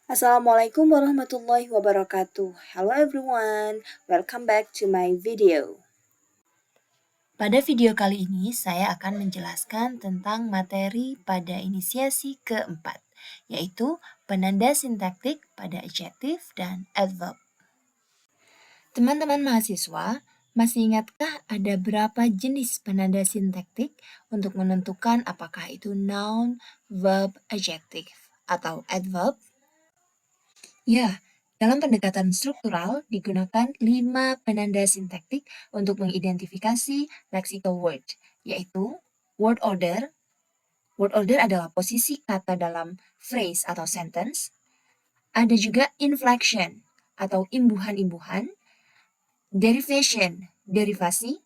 Assalamualaikum warahmatullahi wabarakatuh. Hello everyone, welcome back to my video. Pada video kali ini saya akan menjelaskan tentang materi pada inisiasi keempat, yaitu penanda sintaktik pada adjektif dan adverb. Teman-teman mahasiswa, masih ingatkah ada berapa jenis penanda sintaktik untuk menentukan apakah itu noun, verb, adjective, atau adverb? Ya, dalam pendekatan struktural digunakan 5 penanda sintaktik untuk mengidentifikasi lexical word, yaitu word order. Word order adalah posisi kata dalam phrase atau sentence. Ada juga inflection atau imbuhan-imbuhan, derivation, derivasi,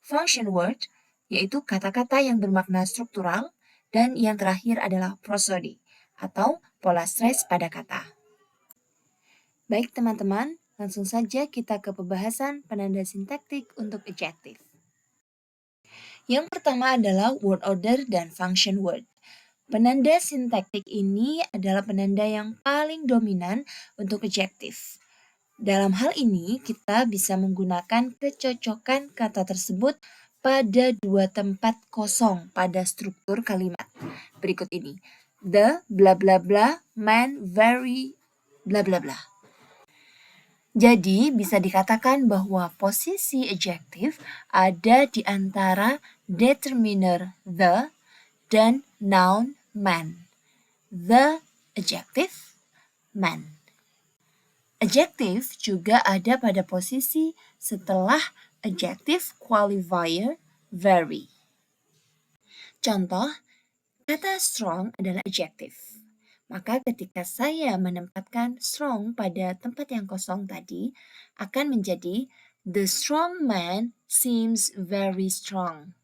function word, yaitu kata-kata yang bermakna struktural, dan yang terakhir adalah prosody atau pola stres pada kata. Baik teman-teman, langsung saja kita ke pembahasan penanda sintaktik untuk adjektif. Yang pertama adalah word order dan function word. Penanda sintaktik ini adalah penanda yang paling dominan untuk adjektif. Dalam hal ini, kita bisa menggunakan kecocokan kata tersebut pada dua tempat kosong pada struktur kalimat. Berikut ini. The bla bla bla man very bla bla bla. Jadi, bisa dikatakan bahwa posisi adjektif ada di antara determiner the dan noun man. The adjective, man. Adjektif juga ada pada posisi setelah adjective qualifier very. Contoh, kata strong adalah adjektif. Maka ketika saya menempatkan strong pada tempat yang kosong tadi, akan menjadi the strong man seems very strong.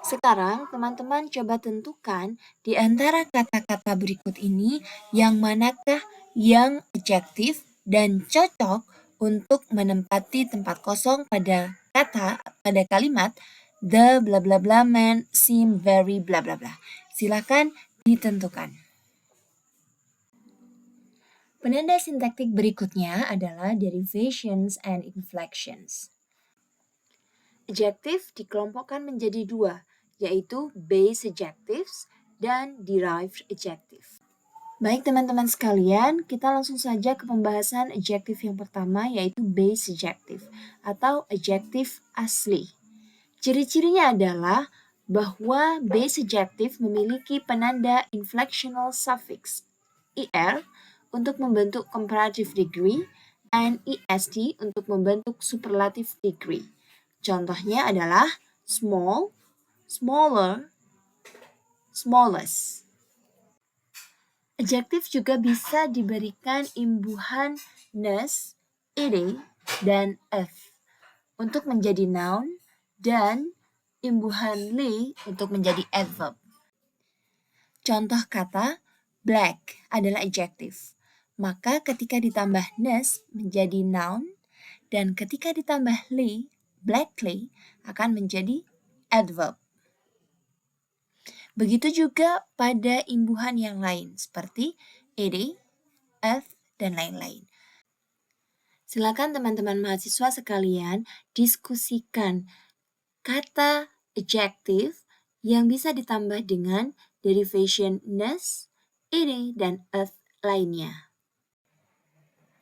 Sekarang teman-teman coba tentukan di antara kata-kata berikut ini yang manakah yang adjektif dan cocok untuk menempati tempat kosong pada kalimat the bla bla bla man seem very bla bla bla. Silakan ditentukan. Penanda sintaktik berikutnya adalah derivations and inflections. Adjektif dikelompokkan menjadi dua, yaitu base adjectives dan derived adjective. Baik teman-teman sekalian, kita langsung saja ke pembahasan adjektif yang pertama, yaitu base adjective atau adjektif asli. Ciri-cirinya adalah bahwa base adjective memiliki penanda inflectional suffix er untuk membentuk comparative degree and est untuk membentuk superlative degree. Contohnya adalah small, smaller, smallest. Adjektif juga bisa diberikan imbuhan ness, ed, dan f untuk menjadi noun dan imbuhan li untuk menjadi adverb. Contoh kata black adalah adjektif. Maka ketika ditambah ness menjadi noun dan ketika ditambah li, blackly akan menjadi adverb. Begitu juga pada imbuhan yang lain seperti ed, f, dan lain-lain. Silakan teman-teman mahasiswa sekalian diskusikan kata adjektif yang bisa ditambah dengan derivation ness, ed, dan f lainnya.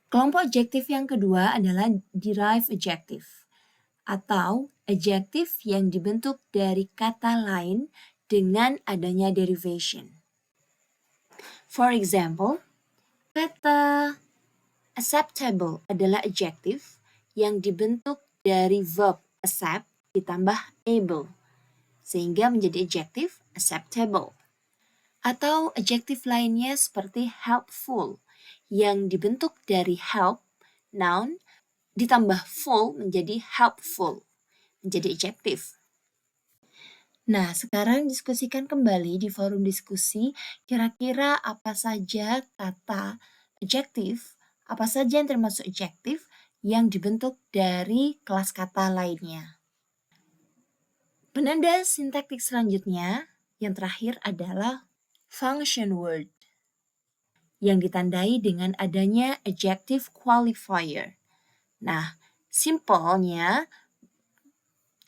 Kelompok adjektif yang kedua adalah derived adjective atau adjektif yang dibentuk dari kata lain dengan adanya derivation. For example, kata acceptable adalah adjektif yang dibentuk dari verb accept ditambah able, sehingga menjadi adjektif acceptable. Atau adjektif lainnya seperti helpful, yang dibentuk dari help, noun, ditambah full menjadi helpful, menjadi adjektif. Nah, sekarang diskusikan kembali di forum diskusi, kira-kira apa saja kata adjektif, apa saja yang termasuk adjektif yang dibentuk dari kelas kata lainnya. Penanda sintaktik selanjutnya, yang terakhir adalah function word. yang ditandai dengan adanya adjective qualifier. Nah, simpelnya,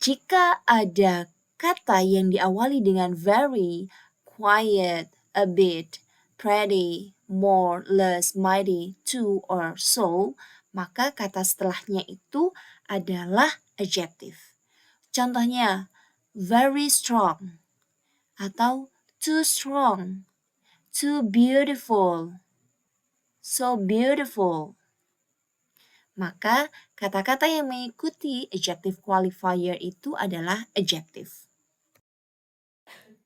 jika ada kata yang diawali dengan very, quiet, a bit, pretty, more, less, mighty, to, or so, maka kata setelahnya itu adalah adjective. Contohnya, very strong atau too strong, too beautiful, so beautiful. Maka kata-kata yang mengikuti adjective qualifier itu adalah adjective.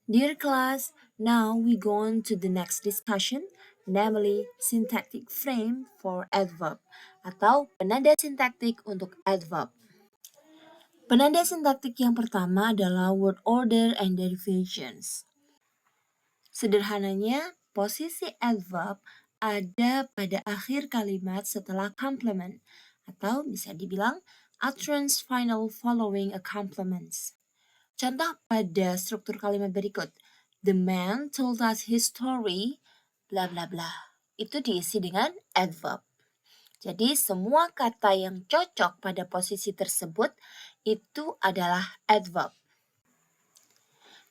Dear class, now we go on to the next discussion, namely syntactic frame for adverb atau penanda sintaktik untuk adverb. Penanda sintaktik yang pertama adalah word order and derivations. Sederhananya, posisi adverb ada pada akhir kalimat setelah complement, atau bisa dibilang utterance final following a complement. Contoh pada struktur kalimat berikut. The man told us his story, bla bla bla. Itu diisi dengan adverb. Jadi semua kata yang cocok pada posisi tersebut itu adalah adverb.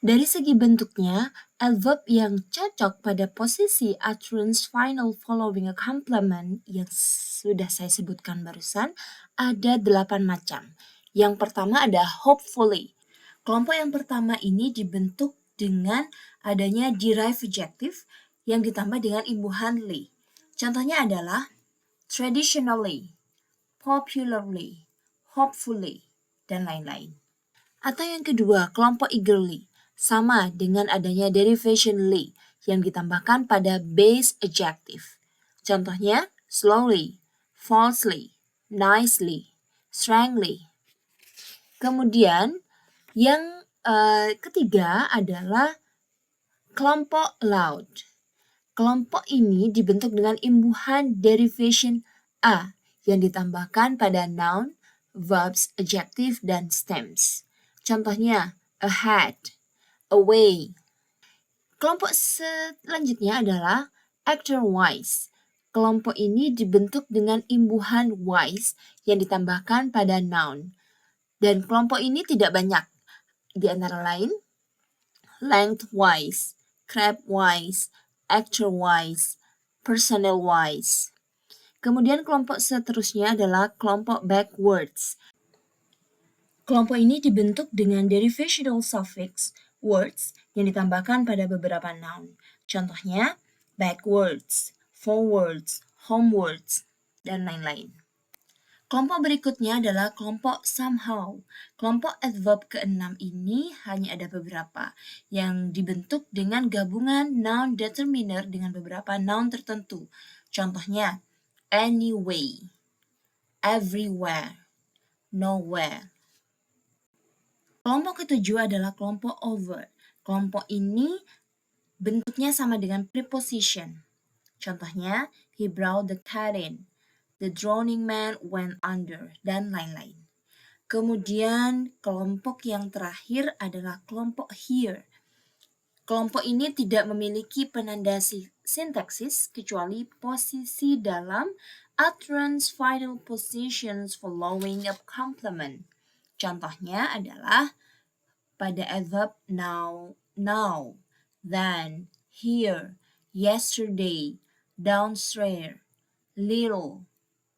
Dari segi bentuknya, adverb yang cocok pada posisi utterance final following a complement yang sudah saya sebutkan barusan ada 8 macam. Yang pertama ada hopefully. Kelompok yang pertama ini dibentuk dengan adanya derived adjective yang ditambah dengan imbuhan ly. Contohnya adalah traditionally, popularly, hopefully, dan lain-lain. Atau yang kedua, kelompok eagerly. Sama dengan adanya derivation ly yang ditambahkan pada base adjective. Contohnya, slowly, falsely, nicely, strangely. Kemudian, yang ketiga adalah kelompok loud. Kelompok ini dibentuk dengan imbuhan derivation a yang ditambahkan pada noun, verbs, adjective, dan stems. Contohnya, ahead, away. Kelompok selanjutnya adalah actor wise. Kelompok ini dibentuk dengan imbuhan wise yang ditambahkan pada noun. Dan kelompok ini tidak banyak. Di antara lain, lengthwise, crabwise, actor-wise, personnel-wise. Kemudian kelompok seterusnya adalah kelompok backwards. Kelompok ini dibentuk dengan derivational suffix words yang ditambahkan pada beberapa noun. Contohnya backwards, forwards, homewards, dan lain-lain. Kelompok berikutnya adalah kelompok somehow. Kelompok adverb ke-6 ini hanya ada beberapa yang dibentuk dengan gabungan noun determiner dengan beberapa noun tertentu. Contohnya anyway, everywhere, nowhere. Kelompok ketujuh adalah kelompok over. Kelompok ini bentuknya sama dengan preposition. Contohnya, he brought the cat in, the drowning man went under, dan lain-lain. Kemudian kelompok yang terakhir adalah kelompok here. Kelompok ini tidak memiliki penanda sintaksis kecuali posisi dalam utterance final positions following a complement. Contohnya adalah pada adverb now, then, here, yesterday, downstairs, little,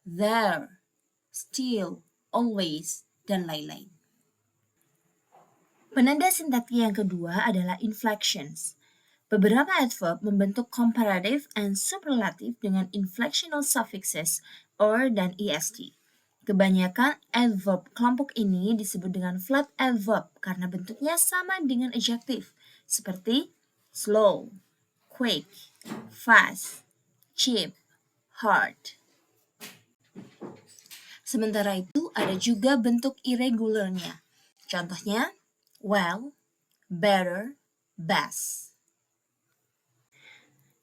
there, still, always, dan lain-lain. Penanda sintaktik yang kedua adalah inflections. Beberapa adverb membentuk comparative and superlative dengan inflectional suffixes or dan est. Kebanyakan adverb kelompok ini disebut dengan flat adverb karena bentuknya sama dengan adjective, seperti slow, quick, fast, cheap, hard. Sementara itu ada juga bentuk irregularnya. Contohnya, well, better, best.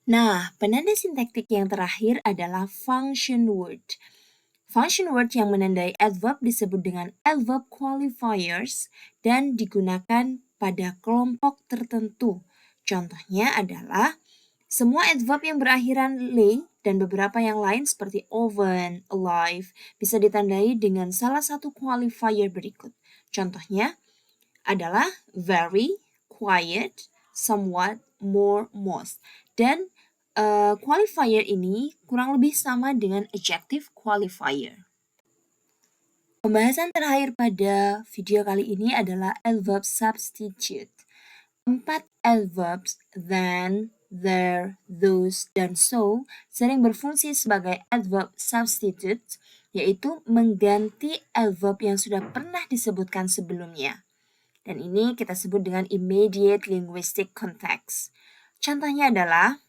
Nah, penanda sintaktik yang terakhir adalah function word. Function word yang menandai adverb disebut dengan adverb qualifiers dan digunakan pada kelompok tertentu. Contohnya adalah Semua adverb yang berakhiran le dan beberapa yang lain seperti oven, alive bisa ditandai dengan salah satu qualifier berikut. Contohnya adalah very, quiet, somewhat, more, most. Dan qualifier ini kurang lebih sama dengan adjective qualifier. Pembahasan terakhir pada video kali ini adalah adverb substitute. 4 adverbs than, there, those, dan so sering berfungsi sebagai adverb substitute, yaitu mengganti adverb yang sudah pernah disebutkan sebelumnya. Dan ini kita sebut dengan immediate linguistic context. Contohnya adalah,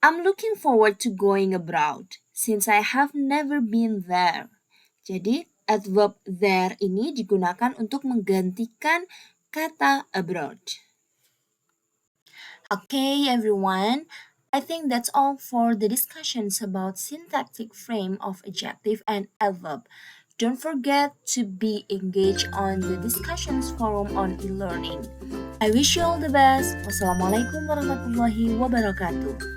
I'm looking forward to going abroad since I have never been there. Jadi, adverb there ini digunakan untuk menggantikan kata abroad. Okay, everyone. I think that's all for the discussions about syntactic frame of adjective and adverb. Don't forget to be engaged on the discussions forum on e-learning. I wish you all the best. Wassalamualaikum warahmatullahi wabarakatuh.